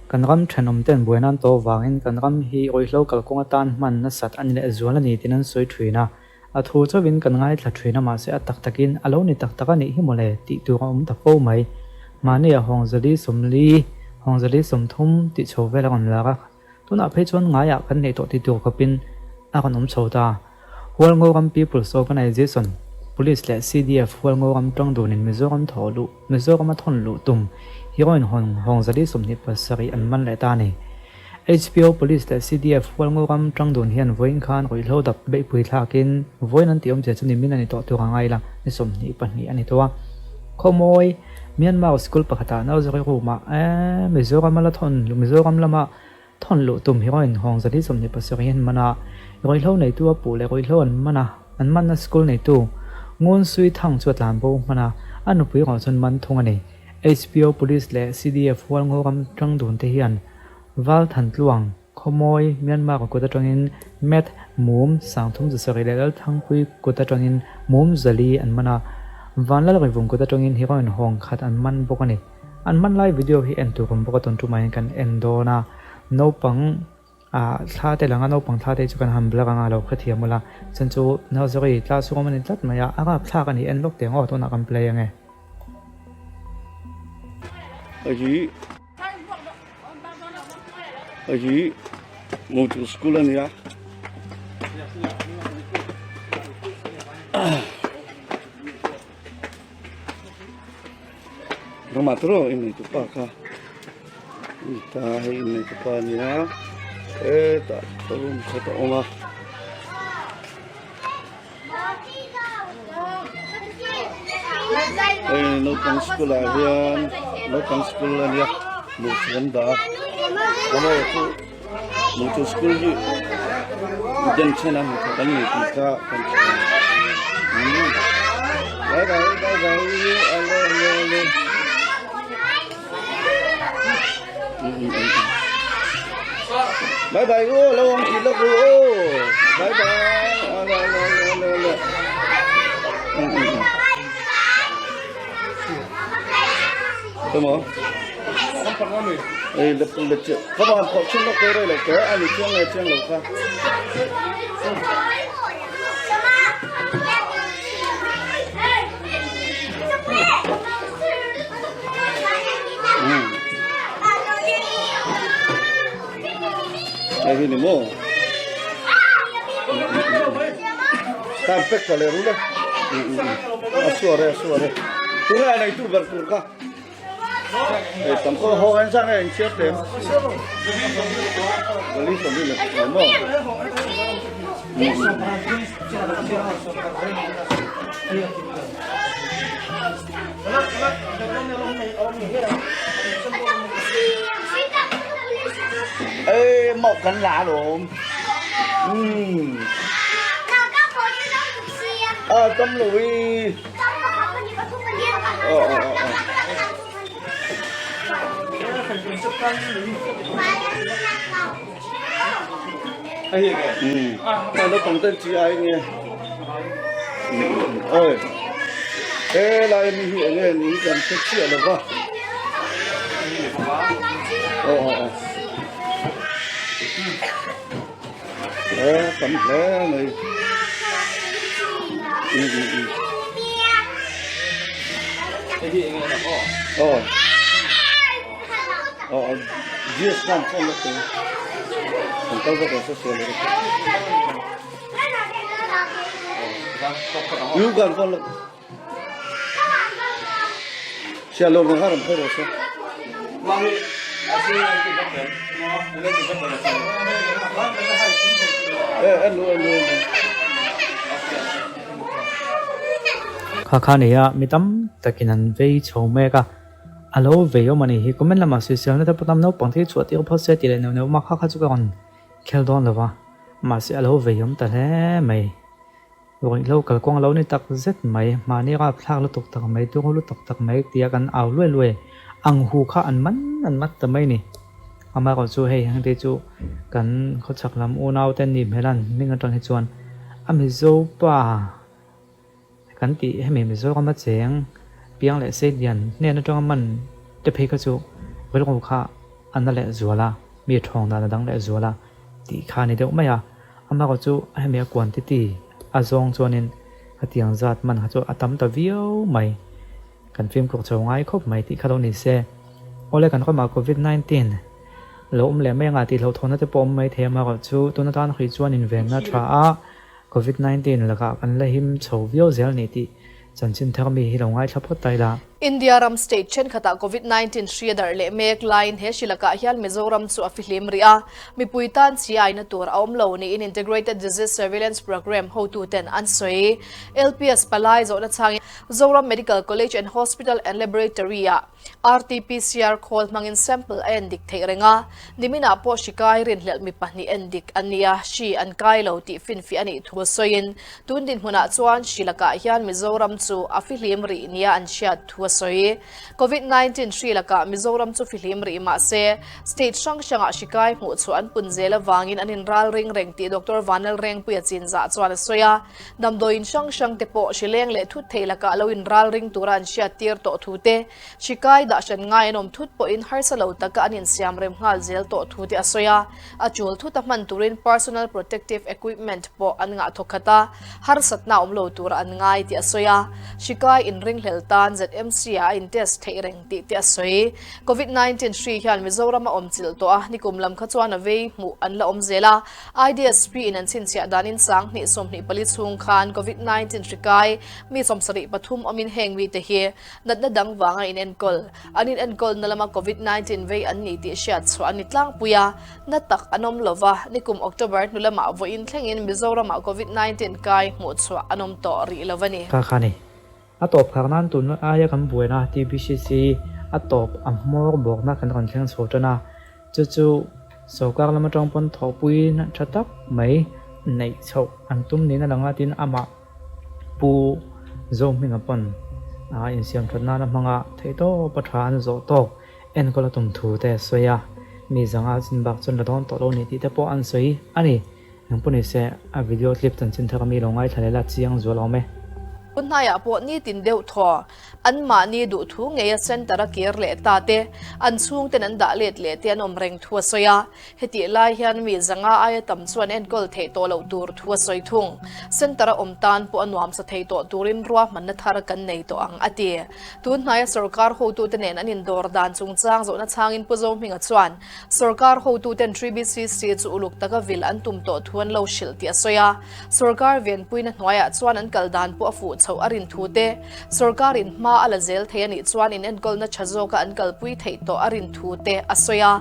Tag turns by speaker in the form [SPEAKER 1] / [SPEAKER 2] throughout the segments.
[SPEAKER 1] kan ram thanom ten buenan to wangin kan ram hi oilo kalkonga tan man na sat an le zuala ni tinan soi thuina a thu chawin kan ngai thla thuina ma se atak takin alo ni tak taka ni hi mole ti tu om ta po mai mani a hongzali somthum ti chhovela kan laga tuna phei chon ngaya kan nei to ti tu kapin a kan om chhota Khawlbawm People's Organization Police le CDF Khawlbawm tang dunin Mizoram tholu Mizoram thon lu tum heroin hongzali somni pasari an man le ta ni HPO Police le CDF Khawlbawm tang dun hian voin khan roi hlo dap be pui thlakin voin an tiom che chuni min ani to tu rangai la ni somni pahni ani towa khomoi Myanmar school pakhata na zori ruma Mizoram la thon Mizoram lama thon lu tum heroin hongzali somni pasari hian mana roi hlo nei tu pu le roi hlo an man na school nei tu ngon sui thang chuat lam bo mana anu pui ro chon man thong ani HPO Police le CDF Khawlbawm tang dun te hian wal than tluang khomoi Myanmar ko ta tangin met mum sangthum ju sari le thang pui ko ta tangin mum zali an mana wanla ri vung ko ta tangin heroin hong khat an man bok ani an man lai video hi en tu rom bok ton tu mai kan endona no pang thla te langa no pang thla te chu kan ham bla nga lo khathia mula chan chu no zori tla su man tlat maya aga thla kan hi en lok te ngo to na kan play nge
[SPEAKER 2] aji mo to school ani ya no matro ini tu pa ka ita ini tu pa ni ya tak turun kata oma no pang school avian no pang school ya mo senda kalau itu mo to school ji dan chena mo kan ni kita kan bye ale bye bye ô lâu không chỉ lâu ô bye bye tôi mở lập chữ các bạn họ chung nó cái đây là cái anh đi chơi ngày chơi lâu không này thì mo tam pek kale rula asuare tu này tu ber tu ka tam ko ho an sang anh chết dem beli sami le mo ê một cánh lạ luôn tâm lùi nó còn tên chị ai nghe ơi thế là mình hiểu nghe mình cần thiết chuyện được không tấm thế này cái gì nghe là giết con không được còn tôi có thể sẽ sửa được yêu gần con lực xe lô nó làm thôi rồi sao
[SPEAKER 1] kha ne ya mitam takinan vei chhomeka alo veyo mani hi comment lama social na taputam no pangthi chuati ko phose ti le no ma kha chu kon khel don lawa ma se alo veyom ta le mai roi lo kal kong lo ni tak zet mai ma ni ra thak lo tok tak mai tu lo tok tak mai tia kan aw lue ang hu kha an mat ta mai ni ama ko chu hei hang te chu kan kho chak lam u naw ten ni melan ning atang hi chuan ami zo pa kan ti hemi mi zo ma cheng piang le se dian ne na tong man te phei kha chu wel ko kha anna le zuala mi thong da dang le zuala ti kha ni deuh maya ama ko chu a me quantity a zong chuanin atiang zat man ha chu atam ta vio mai kan film ko chawngai khop mai ti khalo ni se ole kan ko ma covid 19 lom le me nga ti lo thona te pom mai thema ko chu tuna tan khui chuan in ven na tha a covid 19 laka kan la him chho vio zel ni ti chanchin thermi hi longai thapot taila
[SPEAKER 3] India ram state chen khata COVID-19 shriadar le mek line he shilaka hial Mizoram chu afihlim ria mi puitan chiah na tur aum lo ni in integrated disease surveillance program ho tu ten ansoi LPS palai zo na chang Zoram Medical College and Hospital and Laboratory ya RT-PCR call mangin sample and dik theirenga nimina po shikai rin hlel mi pahni endik ania shi an kai lo ti fin fi ani thu soin tundin huna chuan shilaka hian Mizoram chu afihlim ri nia an sha thu soi COVID-19 Sri Lanka Mizoram chu filim ri ma se state sang sanga shikai mu chuan punzela wangin anin ral ring reng ti Dr. Vanel reng puya chin za chuan soya damdoin sang te po shileng le thut theilaka loin ral ring turan sha tir to thute shikai da shan ngai nom thut po in harsalo taka anin siam rem ngal zel to thute asoya achul thut man turin personal protective equipment po an nga thokata har satna omlo tur an ngai ti asoya shikai in ring heltan ZMC in test theireng ti ti asoi COVID-19 Sri hian Mizoram om chil to a nikum lam kha chuan avei mu an la om zela IDSP in an chin chia danin sang ni som ni pali chung khan COVID-19 shikai mi som sari pathum amin heng wi te hi nat na dang wanga in enkawl anin enkawl nalama COVID-19 vei an ni ti shat chuan ni tlang puya na tak anom lova nikum October nulama vo in thlengin Mizoram COVID-19 kai mu chwa anom to ri lovani
[SPEAKER 1] ka khani atop khangnan tun aya kan buena TBCC atop amor bok na kan thleng chhotana chu sokar lama tong pon thopuin thatak mai nei chho antum ni na langa tin ama pu Zohminga pon in siam thana na manga theito pathan zo to en kola tum thu te soya mi zanga chin bak chun la don to lo ni ti te po an soi ani nangpuni se a video clip tan chin thakami longai thalela chiang zo lo me
[SPEAKER 3] Unhaya po ni tin deuh tho an ma ni du thu ngeya center kir le ta te an chung ten an da let le te an om reng thua soya heti lai hian mi zanga aya tam chuan en kol thei to lo tur thua soi thung center om tan po anwam sa thei to turin ruwa man na thar kan nei to ang ati tun hnaya sarkar ho tu ten an in dor dan chung chang zo na changin pu Zohminga chuan sarkar ho tu ten 3BCC chu uluk taka vil an tum to thuan lo shil ti soya sarkar ven puina hnuaya chuan an kaldan po afu chho arin thute sarkarin ma ala zel theiani chuan in enkol na chazoka an kalpui thei to arin thute asoya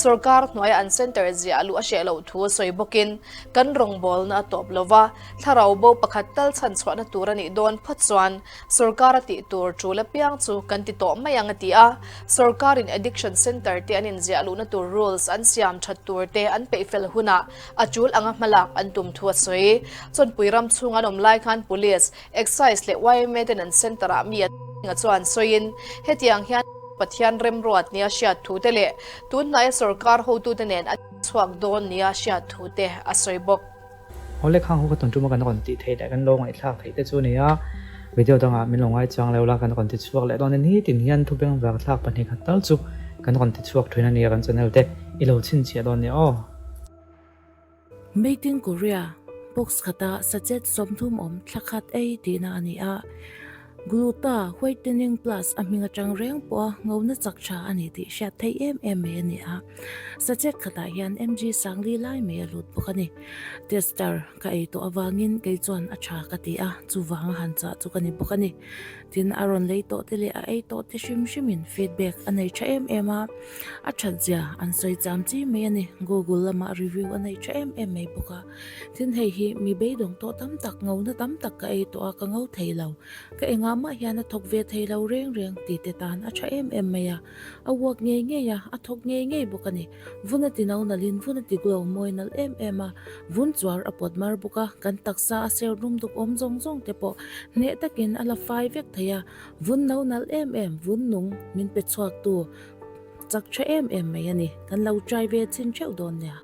[SPEAKER 3] sarkar hnuaya an center zia alu a she lo thu soi bokin kan rong bol na top lova tharau bo pakhat tal chan chwana turani don phachuan sarkar ti tur chula piang chu kan ti to mayang ati a sarkarin addiction center te anin zia alu na tur rules an siam that tur te an peifel huna achul anga malak an tum thu soi chon puiram chunga nom lai khan police excise le wai maintenance center a mi nga chuan soin hetiang hian pathian rem ruat nia sha thu te le tun nai sarkar ho tu te nen a chuak don nia sha thu te a soibok
[SPEAKER 1] ole khang ho ka ton tuma kan kon ti thei da kan long ai thak thei te chu nia video danga min longai chang leula kan kon ti chuak le don ni tin hian thu beng wak thak pani khatal chu kan kon ti chuak thuina ni kan channel te ilo chin chia don ni o
[SPEAKER 4] Made in Korea box khata suggest somthum om thakhat ei tina ani a gluta whitening plus aminga changreng po ngawna chakcha ani ti sha thei em ani a suggest khata hian mg sangli lai me lut pokani tester ka ei to awangin kei chuan acha ka ti a chuwang han cha chu kani pokani tin aron lei to tele a ei to te shimin feedback anei cha em a achadja an soi cham chi me ani google lama review anei cha em me boka tin hei hi mi be dong to tam tak ngawna tam tak ka ei to a ka ngau theilo ka enga ma hian a thok ve theilo reng ti te tan acha em me ya awak nge ya a thok nge bokani vuna tinau na lin vuna ti glow moinal em a vun chuar apot mar boka kan taksa a ser rum duk om zong te po ne takin ala 5 vek thaya vun nau nal em vun nung min pe chuak tu chak cha em me yani kan lo try ve chin cheu don ya